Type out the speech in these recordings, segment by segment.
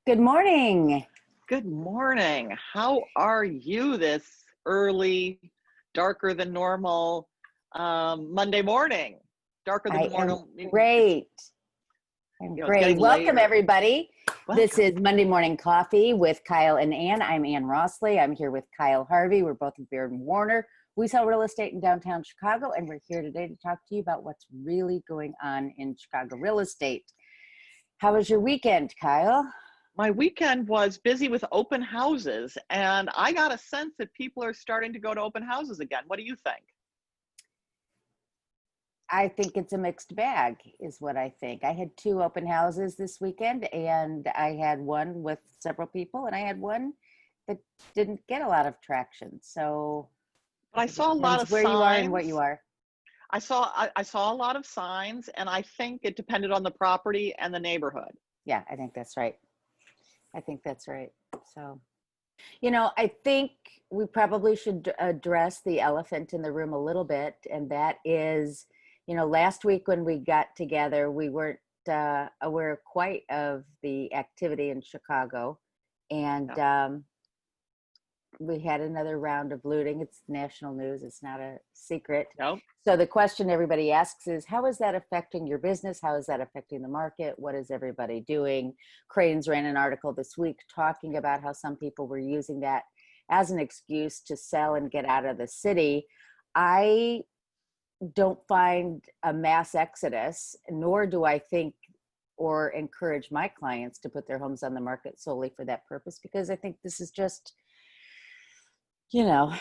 Good morning. Good morning. How are you this early, darker than normal Monday morning? Darker than I am normal. It's great. I'm it's great. getting Welcome, later. everybody. This Welcome. is Monday Morning Coffee with Kyle and Ann. I'm Ann Rossley. I'm here with Kyle Harvey. We're both in Beard and Warner. We sell real estate in downtown Chicago, and we're here today to talk to you about what's really going on in Chicago real estate. How was your weekend, Kyle? My weekend was busy with open houses, and I got a sense that people are starting to go to open houses again. What do you think? I think it's a mixed bag, is what I think. I had two open houses this weekend, and I had one with several people, and I had one that didn't get a lot of traction. So But I it saw a lot depends of where you are and what you signs. are. I saw a lot of signs, and I think it depended on the property and the neighborhood. Yeah, I think that's right. I think that's right. So, I think we probably should address the elephant in the room a little bit, and that is, last week when we got together, we weren't aware quite of the activity in Chicago, and Yeah. we had another round of looting. It's national news. It's not a secret. No. So the question everybody asks is, how is that affecting your business? How is that affecting the market? What is everybody doing? Cranes ran an article this week talking about how some people were using that as an excuse to sell and get out of the city. I don't find a mass exodus, nor do I think or encourage my clients to put their homes on the market solely for that purpose, because I think this is just, you know,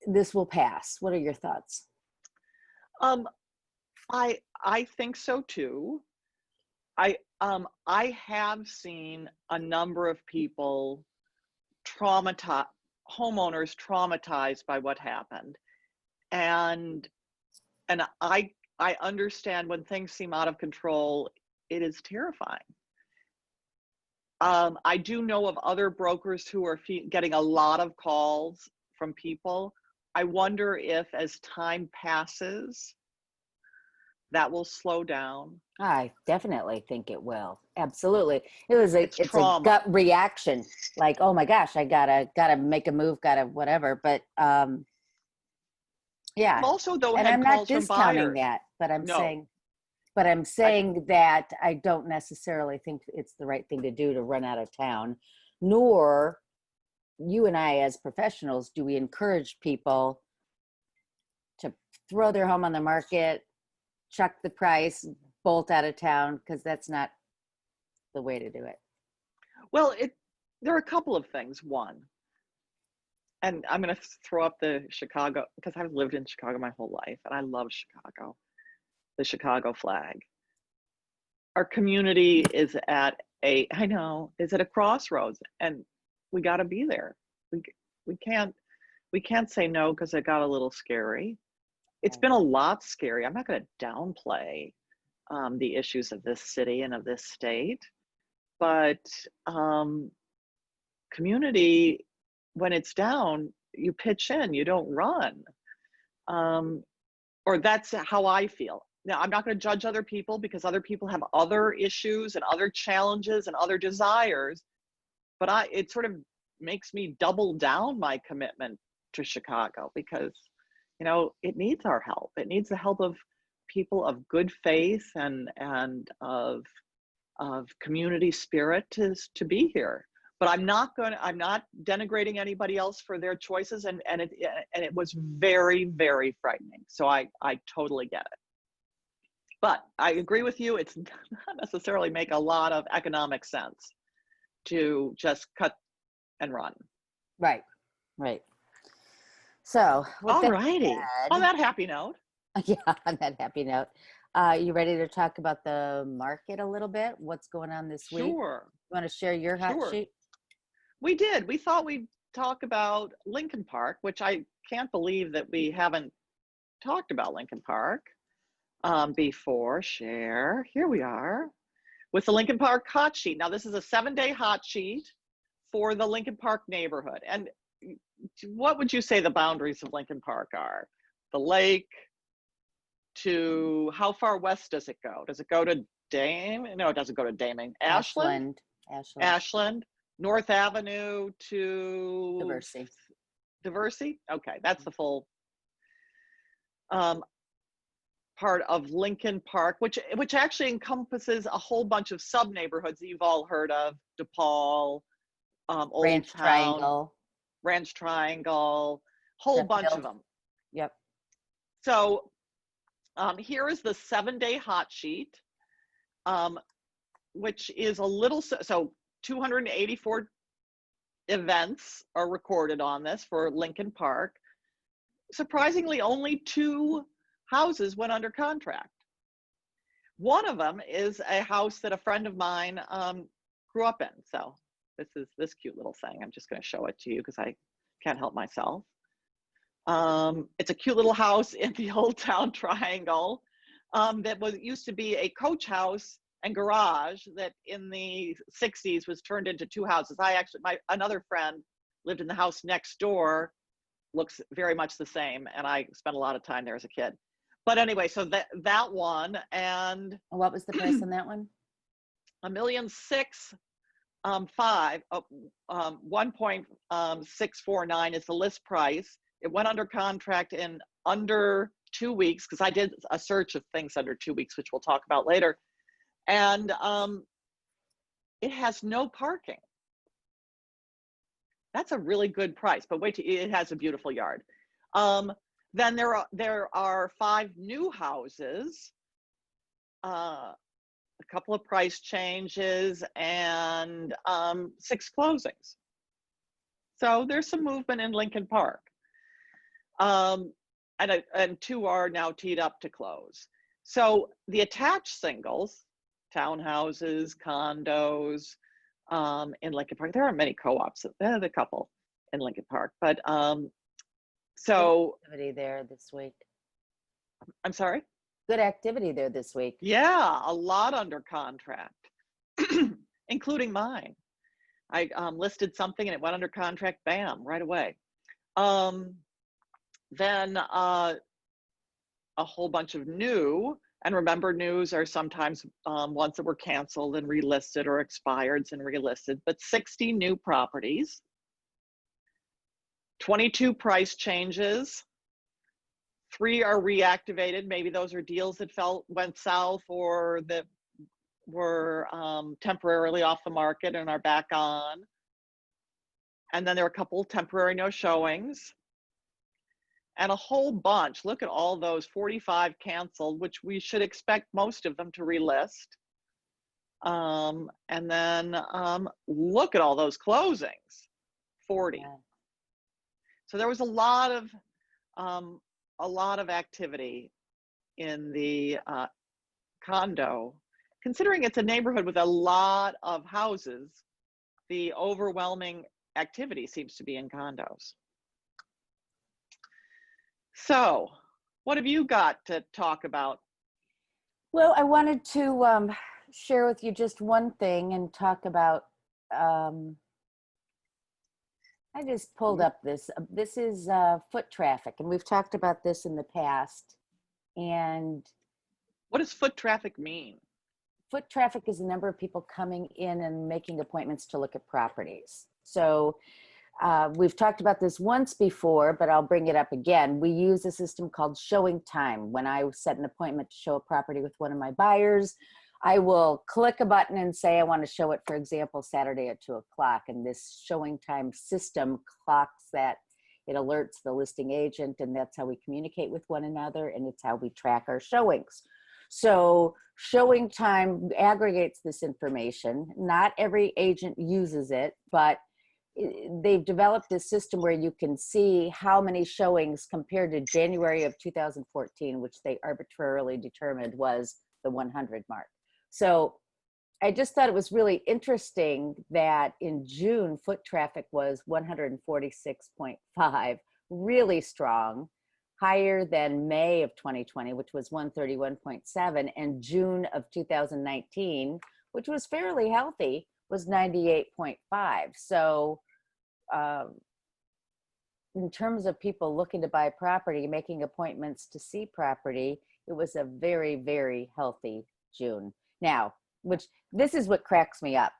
this will pass. What are your thoughts? Um, I think so too. I have seen a number of people traumatized, homeowners traumatized by what happened, and I understand when things seem out of control, it is terrifying. I do know of other brokers who are getting a lot of calls from people. I wonder if as time passes, that will slow down. I definitely think it will. Absolutely. It's It's a trauma. gut reaction. Like, oh my gosh, I gotta make a move, gotta whatever. But I've yeah. also, though, And had I'm not calls from discounting buyers. that, but No, I'm I, saying that I don't necessarily think it's the right thing to do to run out of town, nor you and I as professionals do we encourage people to throw their home on the market, chuck the price, bolt out of town, because that's not the way to do it. well, there are a couple of things. One, and I'm going to throw up the Chicago, because I've lived in Chicago my whole life and I love Chicago, the Chicago flag. Our community is at is at a crossroads, and we got to be there. We, we can't, we can't say no because it got a little scary. It's Right. been a lot scary. I'm not going to downplay the issues of this city and of this state, but um, community, when it's down, you pitch in, you don't run. Um, or that's how I feel. Now, I'm not going to judge other people because other people have other issues and other challenges and other desires, but it sort of makes me double down my commitment to Chicago because, it needs our help. It needs the help of people of good faith and of community spirit to be here. But I'm not denigrating anybody else for their choices, and it was very, very frightening. So I totally get it. But I agree with you, it's not necessarily make a lot of economic sense to just cut and run. Right. Right. So with All that righty. On said, that happy note. yeah, on that happy note, you ready to talk about the market a little bit? What's going on this week? Sure, You want to share your hot sure. sheet? We did. We thought we'd talk about Lincoln Park, which I can't believe that we haven't talked about Lincoln Park before. Share. Here we are with the Lincoln Park hot sheet. Now, this is a 7-day hot sheet for the Lincoln Park neighborhood. And what would you say the boundaries of Lincoln Park are? The lake to how far west does it go? Does it go to Dame? No, it doesn't go to Daming. Ashland? Ashland. Ashland, Ashland, North Avenue to Diversity. Diversity. Okay, that's the full um, part of Lincoln Park, which actually encompasses a whole bunch of sub neighborhoods that you've all heard of: DePaul, Old Ranch Town, Triangle, Ranch Triangle, whole bunch of Sheffield. them. Yep. So here is the 7-day hot sheet, which is a little, so 284 events are recorded on this for Lincoln Park. Surprisingly, only 2 houses went under contract. One of them is a house that a friend of mine grew up in. So this is this cute little thing. I'm just going to show it to you because I can't help myself. It's a cute little house in the Old Town Triangle that used to be a coach house and garage that in the 60s was turned into 2 houses. Another friend lived in the house next door, looks very much the same, and I spent a lot of time there as a kid. But anyway, so that one, and What was the price on that one? $1,605,000, 1.649 is the list price. It went under contract in under 2 weeks because I did a search of things under 2 weeks, which we'll talk about later. And it has no parking. That's a really good price, but wait till it has a beautiful yard. Then there are 5 new houses, a couple of price changes, and 6 closings. So there's some movement in Lincoln Park. And 2 are now teed up to close. So the attached singles, townhouses, condos in Lincoln Park, there aren't many co-ops. There's a couple in Lincoln Park, but so Good activity there this week. I'm sorry? Good activity there this week. Yeah, a lot under contract, including mine. I listed something and it went under contract, bam, right away. Then a whole bunch of new, and remember, news are sometimes ones that were canceled and relisted or expired and relisted, but 60 new properties, 22 price changes, 3 are reactivated. Maybe those are deals that went south or that were temporarily off the market and are back on. And then there are a couple temporary no showings. And a whole bunch, look at all those, 45 canceled, which we should expect most of them to relist. And then look at all those closings, 40. Yeah. So there was a lot of activity in the condo. Considering it's a neighborhood with a lot of houses, the overwhelming activity seems to be in condos. So what have you got to talk about? Well, I wanted to share with you just one thing and talk about, I just pulled up this is foot traffic, and we've talked about this in the past. And What does foot traffic mean? foot traffic is the number of people coming in and making appointments to look at properties. So we've talked about this once before, but I'll bring it up again. We use a system called showing time. When I set an appointment to show a property with one of my buyers, I will click a button and say I want to show it, for example, Saturday at 2 o'clock. And this showing time system clocks that. It alerts the listing agent, and that's how we communicate with one another, and it's how we track our showings. So showing time aggregates this information. Not every agent uses it, but they've developed this system where you can see how many showings compared to January of 2014, which they arbitrarily determined was the 100 mark. So I just thought it was really interesting that in June, foot traffic was 146.5, really strong, higher than May of 2020, which was 131.7, and June of 2019, which was fairly healthy, was 98.5. So in terms of people looking to buy property, making appointments to see property, it was a very, very healthy June. Now, which this is what cracks me up.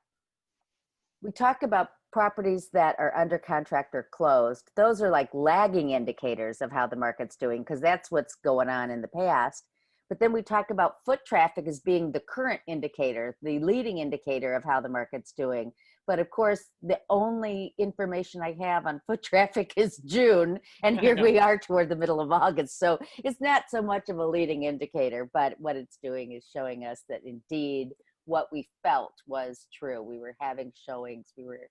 We talk about properties that are under contract or closed. Those are like lagging indicators of how the market's doing, because that's what's going on in the past. But then we talk about foot traffic as being the current indicator, the leading indicator of how the market's doing. But of course, the only information I have on foot traffic is June, and here we are toward the middle of August. So it's not so much of a leading indicator, but what it's doing is showing us that indeed what we felt was true. We were having showings. We were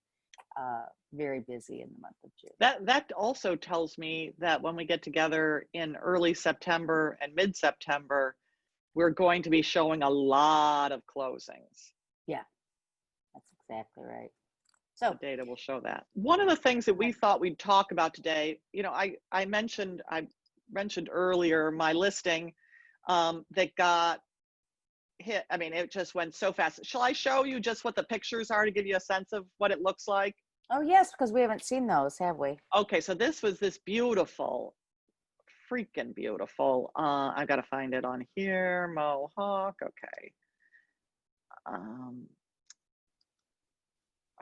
very busy in the month of June. That also tells me that when we get together in early September and mid-September, we're going to be showing a lot of closings. Yeah, that's exactly right. So the data will show that. One of the things that we thought we'd talk about today, you know, I mentioned earlier my listing that got hit. I mean, it just went so fast. Shall I show you just what the pictures are to give you a sense of what it looks like? Oh yes, because we haven't seen those, have we? Okay, so this was this beautiful, freaking beautiful. I've got to find it on here. Mohawk. Okay.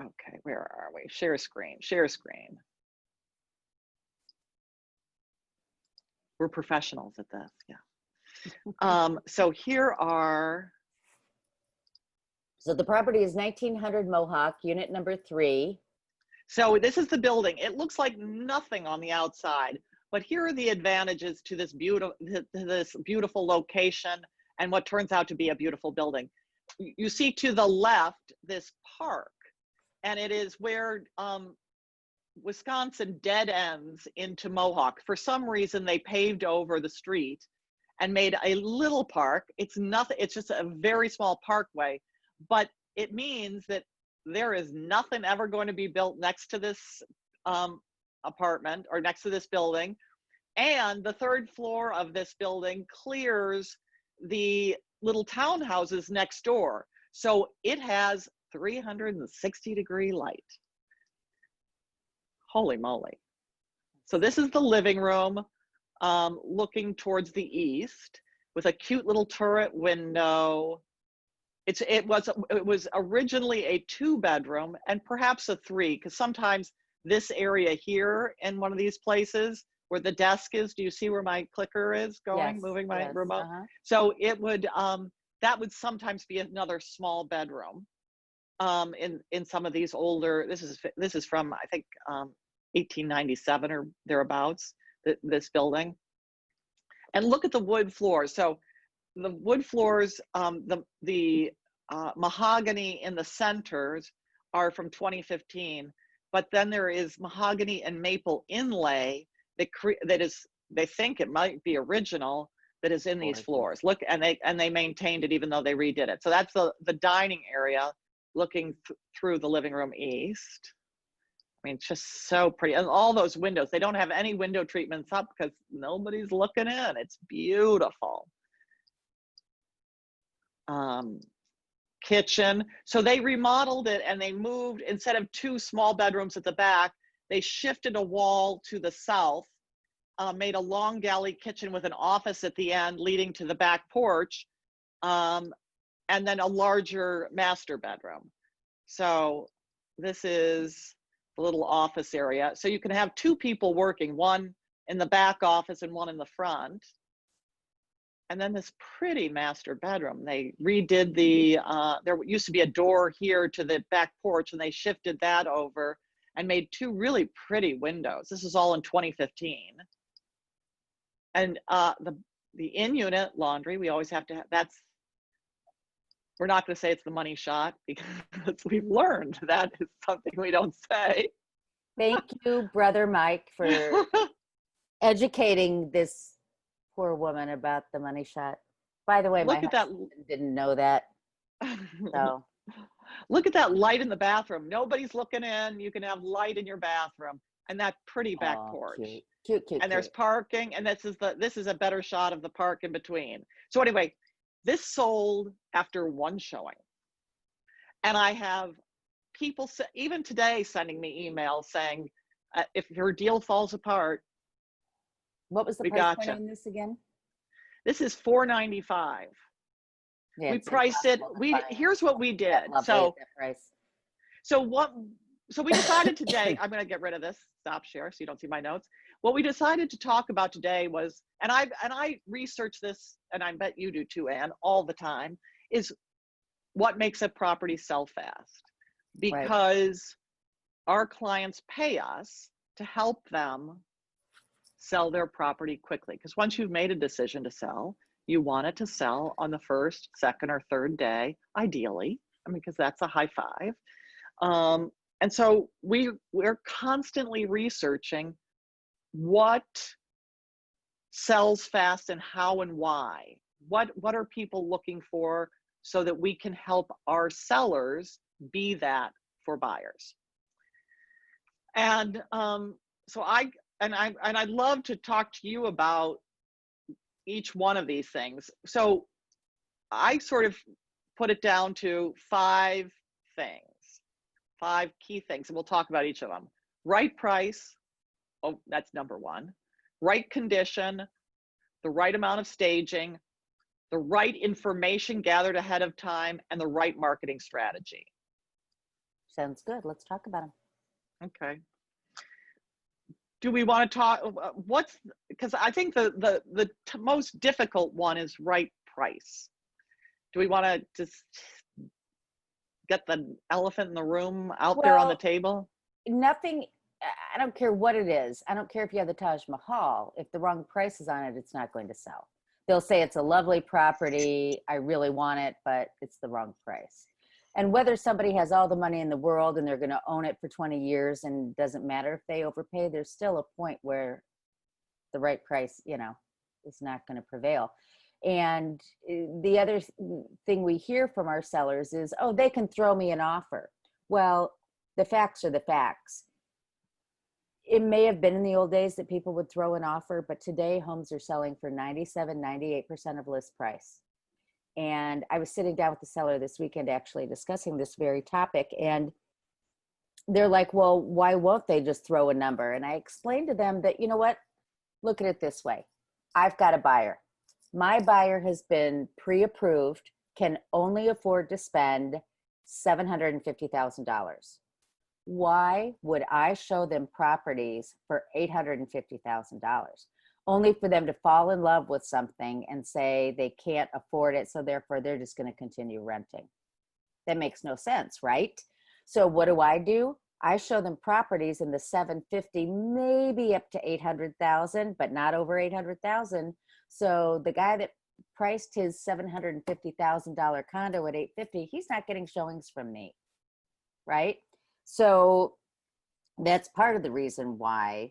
Okay, where are we? Share screen. Share screen. We're professionals at this. Yeah. So here are. So the property is 1900 Mohawk, unit number 3. So this is the building. It looks like nothing on the outside, but here are the advantages to this beautiful location and what turns out to be a beautiful building. You see to the left this park, and it is where Wisconsin dead ends into Mohawk. For some reason, they paved over the street and made a little park. It's nothing. It's just a very small parkway, but it means that there is nothing ever going to be built next to this apartment or next to this building. And the 3rd floor of this building clears the little townhouses next door. So it has 360-degree light. Holy moly. So this is the living room looking towards the east with a cute little turret window. It was originally a 2-bedroom and perhaps a 3, because sometimes this area here in one of these places where the desk is, do you see where my clicker is going, Yes, moving my yes, remote? So it would, that would sometimes be another small bedroom in some of these older, this is from, I think, 1897 or thereabouts, this building. And look at the wood floors. So the wood floors, the mahogany in the centers are from 2015, but then there is mahogany and maple inlay that is, they think it might be original, that is in these floors. Look, and they maintained it even though they redid it. So that's the dining area looking through the living room east. I mean, it's just so pretty. And all those windows, they don't have any window treatments up because nobody's looking in. It's beautiful. Kitchen. So they remodeled it and they moved, instead of 2 small bedrooms at the back, they shifted a wall to the south, made a long galley kitchen with an office at the end leading to the back porch, and then a larger master bedroom. So this is the little office area. So you can have 2 people working, one in the back office and one in the front. And then this pretty master bedroom. They redid there used to be a door here to the back porch, and they shifted that over and made 2 really pretty windows. This is all in 2015. And the in-unit laundry, we always have to have, we're not going to say it's the money shot, because we've learned that is something we don't say. Thank you, Brother Mike, for educating this poor woman about the money shot. By the way, my husband didn't know that. So look at that light in the bathroom. Nobody's looking in. You can have light in your bathroom, and that pretty back porch. Cute, cute, and there's parking, and this is a better shot of the park in between. So anyway, this sold after 1 showing, and I have people even today sending me emails saying, if your deal falls apart, what was the price point on this again? This is $495. Yeah, we priced it. Here's what we did. So So we decided today, I'm going to get rid of this stop share so you don't see my notes. What we decided to talk about today was, and I research this, and I bet you do too, Anne, all the time, is what makes a property sell fast. Right. Because our clients pay us to help them sell their property quickly. Because once you've made a decision to sell, you want it to sell on the first, second, or third day, ideally. I mean, because that's a high five. And so we're constantly researching what sells fast and how and why. What are people looking for so that we can help our sellers be that for buyers. And so I'd love to talk to you about each one of these things. So I sort of put it down to 5 things, 5 key things, and we'll talk about each of them. Right price, oh, that's number 1. Right condition, the right amount of staging, the right information gathered ahead of time, and the right marketing strategy. Sounds good. Let's talk about them. Okay. Do we want to talk, because I think the most difficult one is right price. Do we want to just get the elephant in the room out there on the table? Nothing, I don't care what it is. I don't care if you have the Taj Mahal. If the wrong price is on it, it's not going to sell. They'll say it's a lovely property, I really want it, but it's the wrong price. And whether somebody has all the money in the world and they're going to own it for 20 years and doesn't matter if they overpay, there's still a point where the right price, you know, is not going to prevail. And the other thing we hear from our sellers is, oh, they can throw me an offer. Well, the facts are the facts. It may have been in the old days that people would throw an offer, but today homes are selling for 97, 98% of list price. And I was sitting down with the seller this weekend actually discussing this very topic, and they're like, well, why won't they just throw a number? And I explained to them that, you know what, look at it this way. I've got a buyer. My buyer has been pre-approved, can only afford to spend $750,000. Why would I show them properties for $850,000? Only for them to fall in love with something and say they can't afford it, so therefore they're just going to continue renting. That makes no sense, right? So what do? I show them properties in the 750, maybe up to 800,000, but not over 800,000. So the guy that priced his $750,000 condo at 850, he's not getting showings from me, right? So that's part of the reason why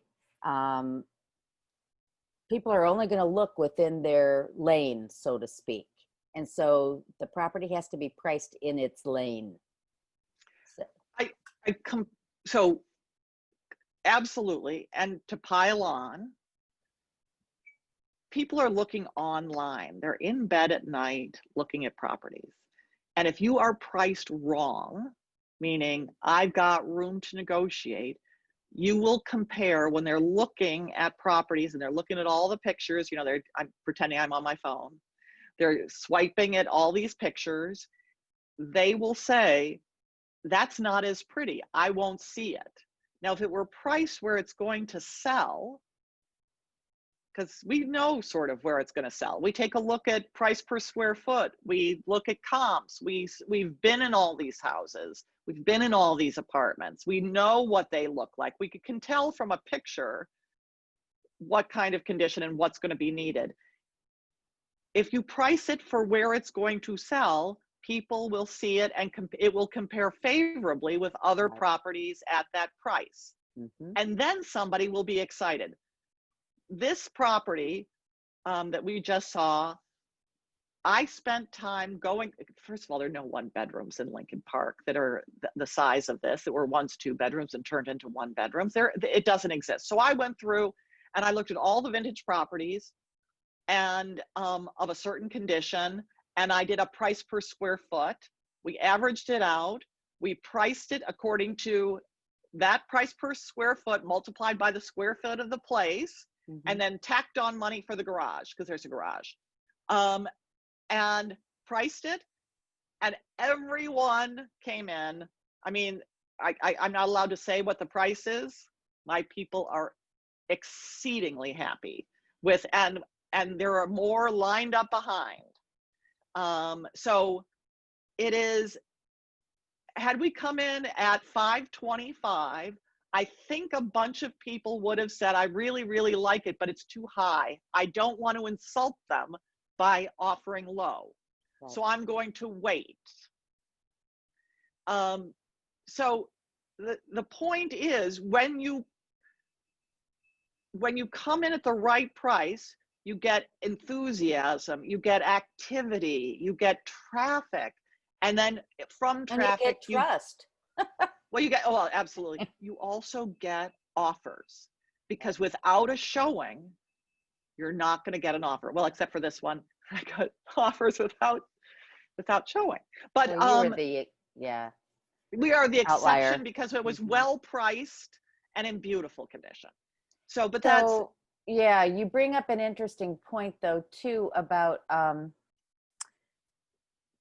people are only going to look within their lane, so to speak. And so the property has to be priced in its lane. So absolutely. And to pile on, people are looking online. They're in bed at night looking at properties. And if you are priced wrong, meaning I've got room to negotiate, you will compare when they're looking at properties and they're looking at all the pictures, you know, I'm pretending I'm on my phone. They're swiping at all these pictures. They will say, that's not as pretty. I won't see it. Now, if it were priced where it's going to sell, because we know sort of where it's going to sell. We take a look at price per square foot. We look at comps. We've been in all these houses. We've been in all these apartments. We know what they look like. We can tell from a picture what kind of condition and what's going to be needed. If you price it for where it's going to sell, people will see it and it will compare favorably with other properties at that price. Mm-hmm. And then somebody will be excited. This property that we just saw, I spent time going, first of all, there are no 1-bedrooms in Lincoln Park that are the size of this, that were once 2 bedrooms and turned into 1-bedrooms. It doesn't exist. So I went through and I looked at all the vintage properties and of a certain condition, and I did a price per square foot. We averaged it out. We priced it according to that price per square foot multiplied by the square foot of the place. Mm-hmm. And then tacked on money for the garage, because there's a garage, and priced it, and everyone came in. I mean, I'm not allowed to say what the price is. My people are exceedingly happy with, and there are more lined up behind. So it is, had we come in at 525, I think a bunch of people would have said, I really, really like it, but it's too high. I don't want to insult them by offering low. Right. So I'm going to wait. So the point is, when you come in at the right price, you get enthusiasm, you get activity, you get traffic, and then from traffic, and you get trust. well, you get, oh, absolutely. You also get offers, because without a showing, you're not going to get an offer. Well, except for this one, I got offers without showing. But So you were the, yeah, we are the exception outlier. because it was Mhm. well priced and in beautiful condition. So, but that's, So yeah, you bring up an interesting point though too about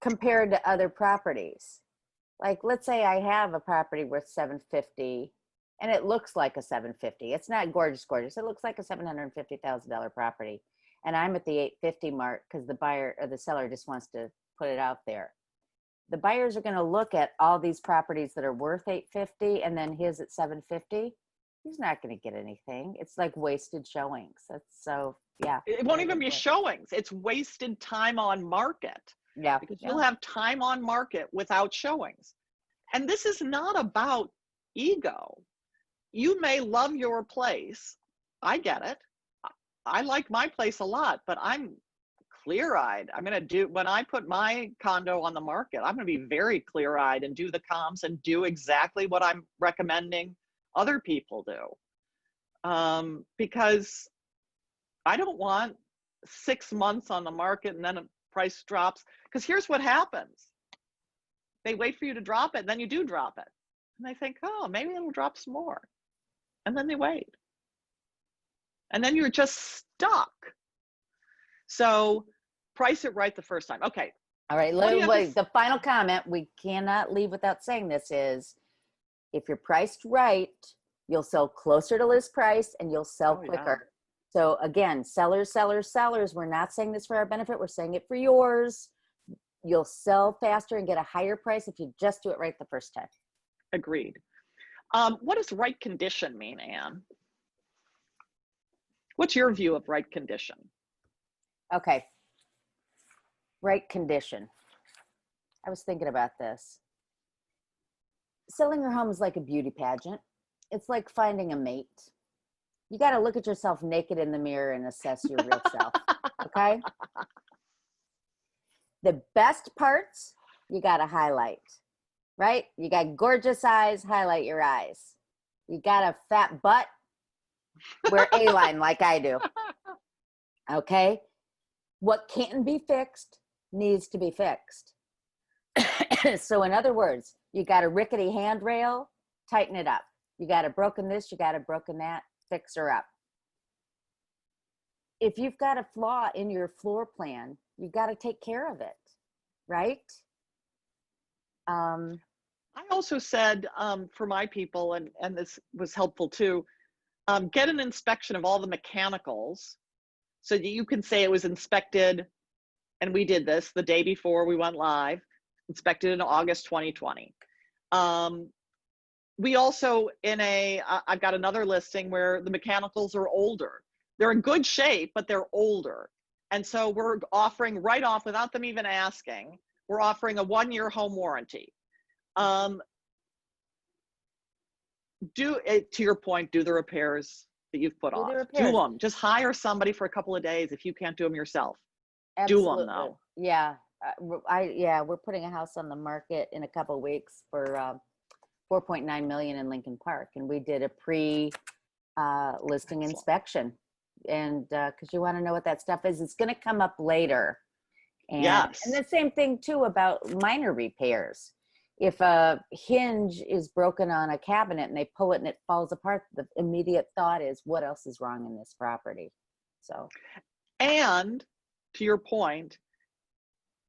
compared to other properties. Like, let's say I have a property worth 750 and it looks like a 750. It's not gorgeous, gorgeous. It looks like a $750,000 property. And I'm at the 850 mark because the buyer or the seller just wants to put it out there. The buyers are going to look at all these properties that are worth 850 and then his at 750. He's not going to get anything. It's like wasted showings. That's so, yeah. it won't even be showings. It's wasted time on market. Yeah. Because you'll have time on market without showings. And this is not about ego. You may love your place. I get it. I like my place a lot, but I'm clear-eyed. I'm going to do, when I put my condo on the market, I'm going to be very clear-eyed and do the comps and do exactly what I'm recommending other people do. Because I don't want 6 months on the market and then a price drops. Because here's what happens. They wait for you to drop it, and then you do drop it. And they think, oh, maybe it'll drop some more. And then they wait. And then you're just stuck. So price it right the first time. Okay. All right. The final comment, we cannot leave without saying this, is if you're priced right, you'll sell closer to list price and you'll sell quicker. Yeah. So again, sellers, we're not saying this for our benefit. We're saying it for yours. You'll sell faster and get a higher price if you just do it right the first time. Agreed. What does right condition mean, Anne? What's your view of right condition? Okay. Right condition. I was thinking about this. Selling your home is like a beauty pageant. It's like finding a mate. You got to look at yourself naked in the mirror and assess your real self. Okay? The best parts, you got to highlight, right? You got gorgeous eyes, highlight your eyes. You got a fat butt, wear A-line like I do. Okay? What can't be fixed needs to be fixed. So in other words, you got a rickety handrail, tighten it up. You got a broken this, you got a broken that, fix her up. If you've got a flaw in your floor plan, you got to take care of it, right? I also said for my people, and this was helpful too, get an inspection of all the mechanicals so that you can say it was inspected, and we did this the day before we went live, inspected in August 2020. We also, I've got another listing where the mechanicals are older. They're in good shape, but they're older. And so we're offering right off, without them even asking, we're offering a 1-year home warranty. To your point, do the repairs that you've put off. Do them. Just hire somebody for a couple of days if you can't do them yourself. Absolutely. Do them though. Yeah. We're putting a house on the market in a couple of weeks for 4.9 million in Lincoln Park, and we did a pre-listing inspection, and because you want to know what that stuff is, it's going to come up later. And, yes. And the same thing too about minor repairs. If a hinge is broken on a cabinet and they pull it and it falls apart, the immediate thought is, what else is wrong in this property? So, and to your point,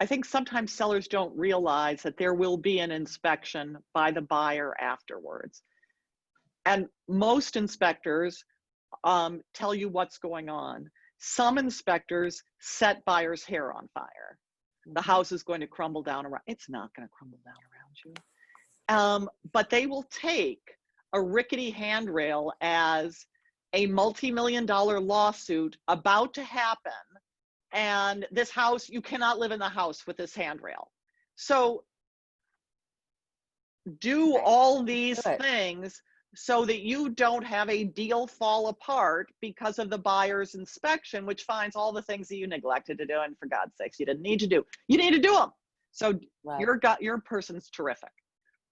I think sometimes sellers don't realize that there will be an inspection by the buyer afterwards. And most inspectors tell you what's going on. Some inspectors set buyer's hair on fire. The house is going to crumble down around. It's not going to crumble down around you. But they will take a rickety handrail as a multi-million-dollar lawsuit about to happen. And this house, you cannot live in the house with this handrail. So do all these things so that you don't have a deal fall apart because of the buyer's inspection, which finds all the things that you neglected to do. And for God's sakes, you didn't need to do. You need to do them. So your person's terrific.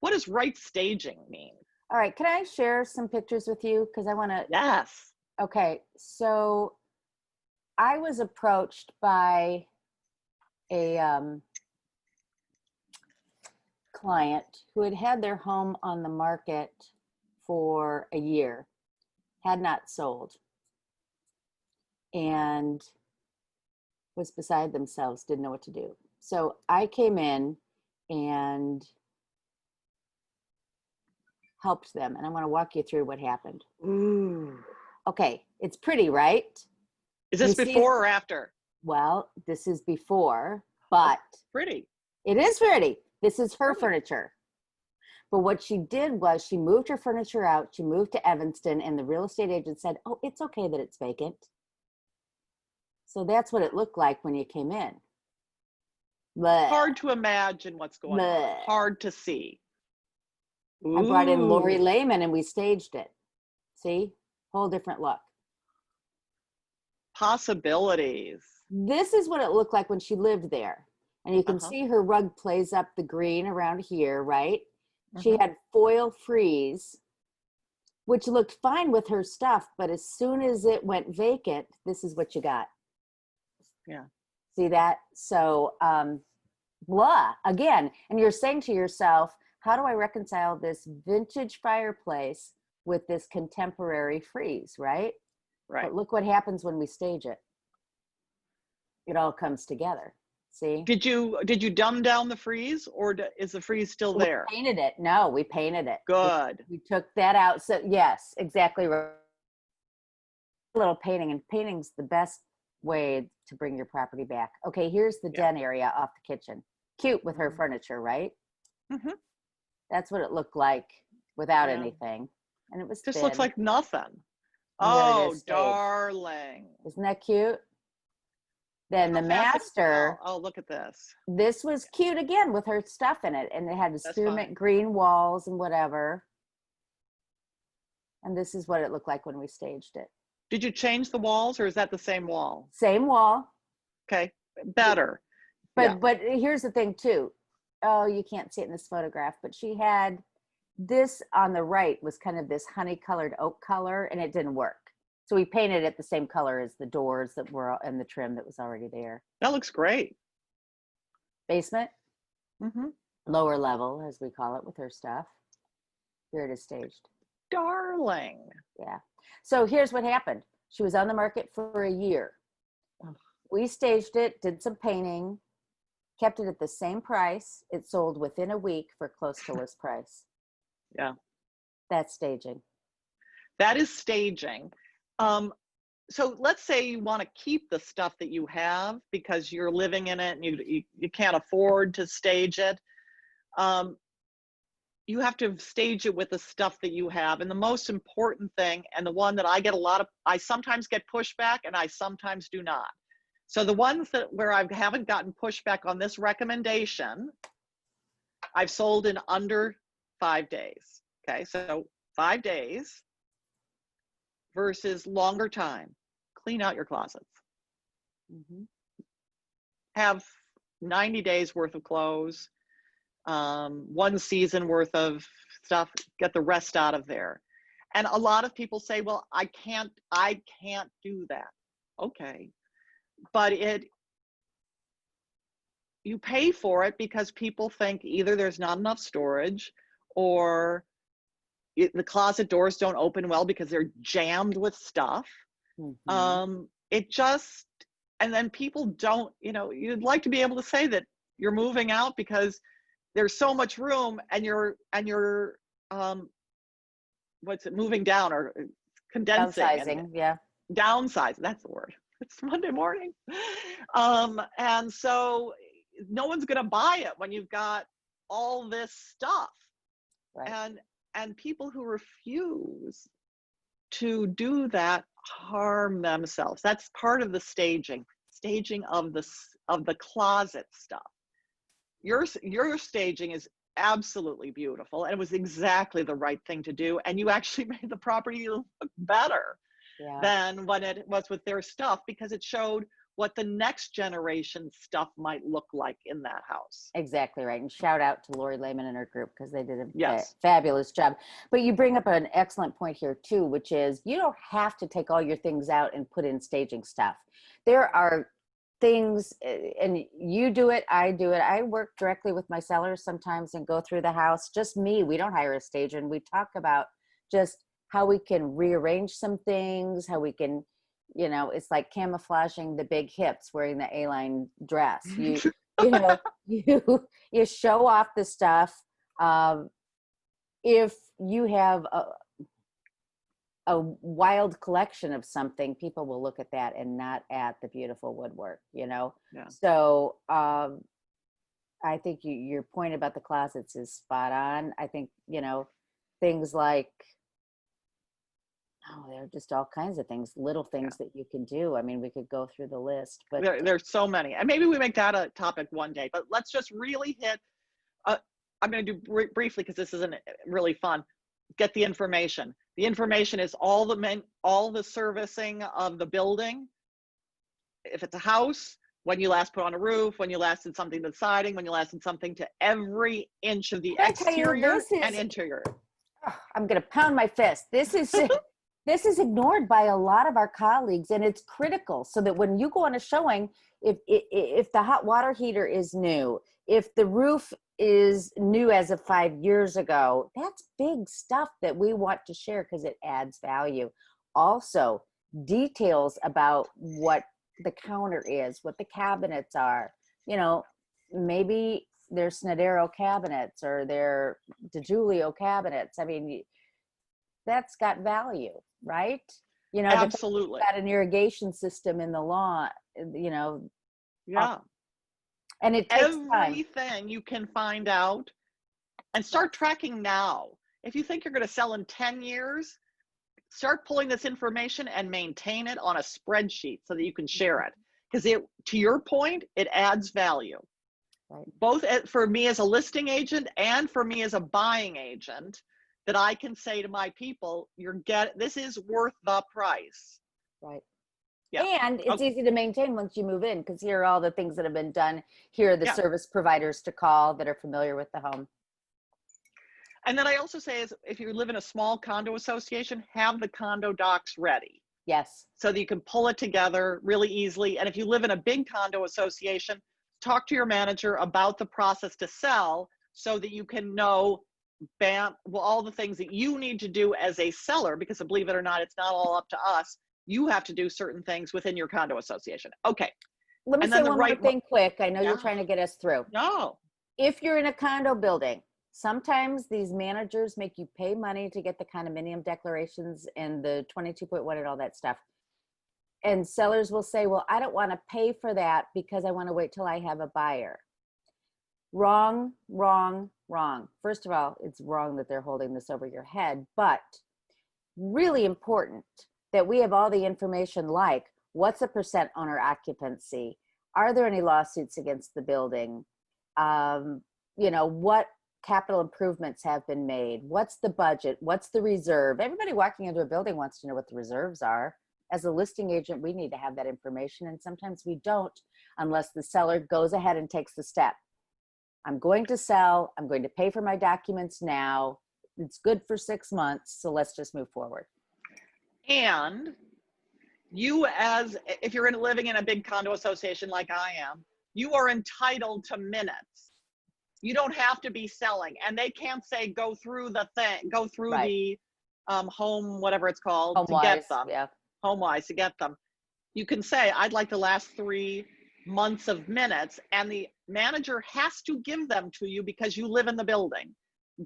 What does right staging mean? All right. Can I share some pictures with you? Because I want to. Yes. Okay. So I was approached by a client who had had their home on the market for a year, had not sold, and was beside themselves, didn't know what to do. So I came in and helped them, and I want to walk you through what happened. Ooh. Okay, it's pretty, right? Is this before or after? Well, this is before, but pretty. It is pretty. This is her furniture. But what she did was she moved her furniture out. She moved to Evanston, and the real estate agent said, "Oh, it's okay that it's vacant." So that's what it looked like when you came in. Blech. Hard to imagine what's going on. Hard to see. Ooh. I brought in Lori Lehman and we staged it. See? Whole different look. Possibilities. This is what it looked like when she lived there. And you can see her rug plays up the green around here, right? She had foil frieze, which looked fine with her stuff, but as soon as it went vacant, this is what you got. Yeah. See that? So, blah, again. And you're saying to yourself, how do I reconcile this vintage fireplace with this contemporary frieze, right? Right. But look what happens when we stage it. It all comes together. See? Did you dumb down the frieze, or is the frieze still there? We painted it. No, we painted it. Good. We took that out. So yes, exactly right. A little painting, and painting's the best way to bring your property back. Okay, here's the den area off the kitchen. Cute with her furniture, right? That's what it looked like without anything. And it was just thin. looks like nothing. Oh, darling. Isn't that cute? Then the master. Oh, look at this. This was cute again with her stuff in it. And it had the spearmint green walls and whatever. And this is what it looked like when we staged it. Did you change the walls, or is that the same wall? Same wall. Okay, better. But here's the thing too. Oh, you can't see it in this photograph, but she had this on the right was kind of this honey colored oak color, and it didn't work. So we painted it the same color as the doors that were and the trim that was already there. That looks great. Basement. Lower level, as we call it, with her stuff. Here it is staged. Darling. Yeah. So here's what happened. She was on the market for a year. We staged it, did some painting, kept it at the same price. It sold within a week for close to list price. Yeah. That's staging. That is staging. So let's say you want to keep the stuff that you have because you're living in it and you can't afford to stage it. You have to stage it with the stuff that you have. And the most important thing, and the one that I get I sometimes get pushback and I sometimes do not. So the ones where I haven't gotten pushback on this recommendation, I've sold in under 5 days. Okay, so 5 days versus longer time. Clean out your closets. Have 90 days worth of clothes, 1 season worth of stuff, get the rest out of there. And a lot of people say, well, I can't do that. Okay. But you pay for it because people think either there's not enough storage, or the closet doors don't open well because they're jammed with stuff. And then people don't, you'd like to be able to say that You're moving out because there's so much room, and you're what's it, moving down or condensing and Downsizing, yeah. downsizing. That's the word. It's Monday morning. And so no one's going to buy it when you've got all this stuff. Right. And people who refuse to do that harm themselves. That's part of the staging of the closet stuff. Your staging is absolutely beautiful, and it was exactly the right thing to do, and you actually made the property look better Yeah. than when it was with their stuff, because it showed what the next generation stuff might look like in that house. Exactly right. And shout out to Lori Lehman and her group, because they did a Yes. fabulous job. But you bring up an excellent point here too, which is you don't have to take all your things out and put in staging stuff. There are things, and you do it, I do it. I work directly with my sellers sometimes and go through the house. Just me. We don't hire a stager, and we talk about just how we can rearrange some things, how we can, it's like camouflaging the big hips wearing the A-line dress. You show off the stuff. If you have a wild collection of something, people will look at that and not at the beautiful woodwork, Yeah. So I think your point about the closets is spot on. I think, things like, there are just all kinds of things, little things that you can do. I mean, we could go through the list, but there's so many, and maybe we make that a topic one day, but let's just really hit, I'm going to do briefly, because this isn't really fun. Get the information. The information is all the servicing of the building. If it's a house, when you last put on a roof, when you last did something to the siding, when you last did something to every inch of the exterior and interior. I'm going to pound my fist. This is ignored by a lot of our colleagues, and it's critical, so that when you go on a showing, if the hot water heater is new, if the roof is new as of 5 years ago, that's big stuff that we want to share because it adds value. Also, details about what the counter is, what the cabinets are. Maybe they're Snedero cabinets or they're DiGiulio cabinets. I mean, that's got value, right? Absolutely. Got an irrigation system in the lawn, Yeah. And it takes everything time. You can find out and start tracking now. If you think you're going to sell in 10 years, start pulling this information and maintain it on a spreadsheet so that you can share it. Because to your point, it adds value. Right. Both for me as a listing agent and for me as a buying agent, that I can say to my people, this is worth the price. Right. Yeah. And it's easy to maintain once you move in, because here are all the things that have been done. Here are the service providers to call that are familiar with the home. And then I also say is, if you live in a small condo association, have the condo docs ready. Yes. So that you can pull it together really easily. And if you live in a big condo association, talk to your manager about the process to sell, so that you can know all the things that you need to do as a seller, because believe it or not, it's not all up to us. You have to do certain things within your condo association. Okay. Let me say one more thing quick. I know you're trying to get us through. No. If you're in a condo building, sometimes these managers make you pay money to get the condominium declarations and the 22.1 and all that stuff. And sellers will say, well, I don't want to pay for that because I want to wait till I have a buyer. Wrong, wrong, wrong. First of all, it's wrong that they're holding this over your head, but really important that we have all the information, like what's the percent owner occupancy? Are there any lawsuits against the building? What capital improvements have been made? What's the budget? What's the reserve? Everybody walking into a building wants to know what the reserves are. As a listing agent, we need to have that information, and sometimes we don't unless the seller goes ahead and takes the step. I'm going to sell. I'm going to pay for my documents now. It's good for 6 months, so let's just move forward. And if you're living in a big condo association like I am, you are entitled to minutes. You don't have to be selling, and they can't say go through the home, whatever it's called, to get them. Yeah. HomeWise to get them. You can say, I'd like the last 3 months of minutes, and the manager has to give them to you because you live in the building.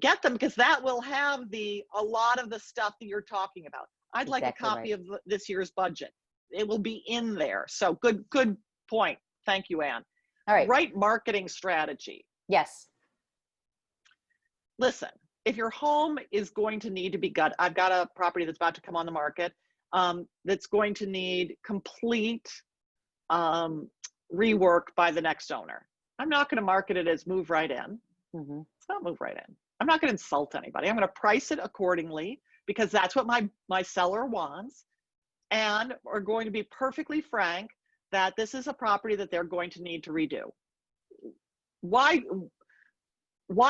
Get them, because that will have a lot of the stuff that you're talking about. I'd like a copy of this year's budget. It will be in there. So good point. Thank you, Ann. All right. Right marketing strategy. Yes. Listen, if your home is going to need to be gutted, I've got a property that's about to come on the market that's going to need complete rework by the next owner. I'm not going to market it as move right in. Mm-hmm. It's not move right in. I'm not going to insult anybody. I'm going to price it accordingly because that's what my seller wants. And we're going to be perfectly frank that this is a property that they're going to need to redo. Why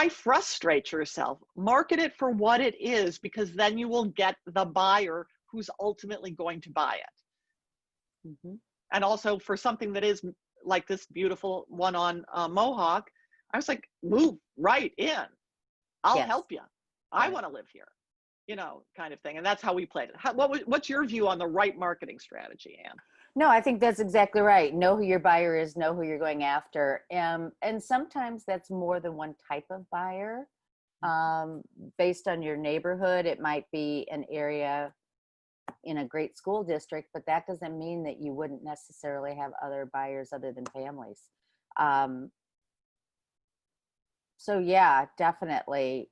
frustrate yourself? Market it for what it is, because then you will get the buyer who's ultimately going to buy it. Mm-hmm. And also for something that is like this beautiful one on Mohawk, I was like, move right in. I'll help you. I want to live here, kind of thing. And that's how we played it. What's your view on the right marketing strategy, Ann? No, I think that's exactly right. Know who your buyer is, know who you're going after. And sometimes that's more than one type of buyer. Based on your neighborhood, it might be an area in a great school district, but that doesn't mean that you wouldn't necessarily have other buyers other than families. So yeah, definitely.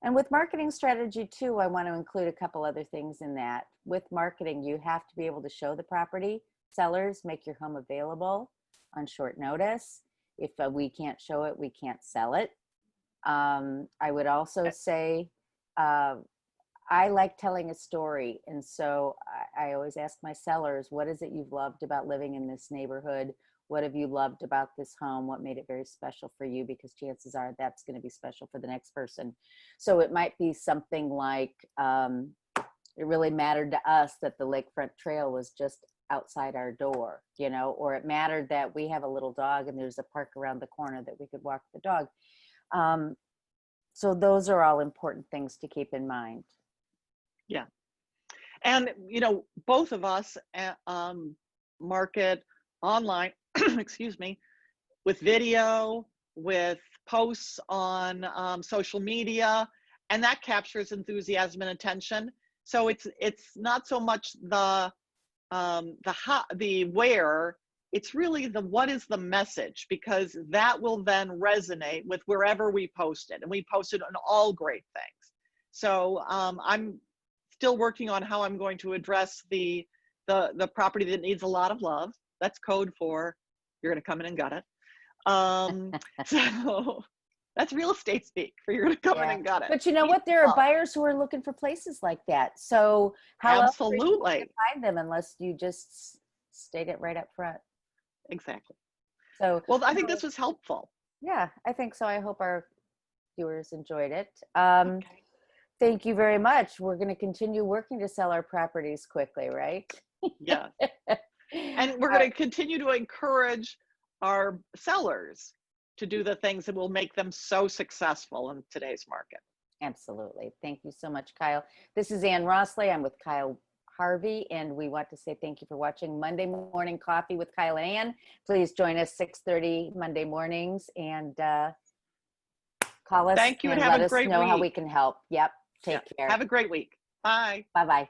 And with marketing strategy too, I want to include a couple other things in that. With marketing, you have to be able to show the property. Sellers, make your home available on short notice. If we can't show it, we can't sell it. I would also say, I like telling a story. And so I always ask my sellers, what is it you've loved about living in this neighborhood? What have you loved about this home? What made it very special for you? Because chances are that's going to be special for the next person. So it might be something like, it really mattered to us that the lakefront trail was just outside our door, or it mattered that we have a little dog and there's a park around the corner that we could walk the dog. So those are all important things to keep in mind. Yeah. And, both of us market online, excuse me, with video, with posts on social media, and that captures enthusiasm and attention. So it's not so much the where, it's really the what is the message, because that will then resonate with wherever we post it, and we post it on all great things. So I'm still working on how I'm going to address the property that needs a lot of love. That's code for you're going to come in and gut it. So that's real estate speak for you're going to come in and gut it. But you know what? There are buyers who are looking for places like that. So how else are you going to find them unless you just state it right up front? Exactly. So, well, I think this was helpful. Yeah, I think so. I hope our viewers enjoyed it. Okay. Thank you very much. We're going to continue working to sell our properties quickly, right? Yeah. And we're going to continue to encourage our sellers to do the things that will make them so successful in today's market. Absolutely. Thank you so much, Kyle. This is Ann Rossley. I'm with Kyle Harvey, and we want to say thank you for watching Monday Morning Coffee with Kyle and Ann. Please join us 6:30 Monday mornings and call us. Thank you, and let have a us great know week. how we can help. Yep. Take care. Have a great week. Bye. Bye-bye.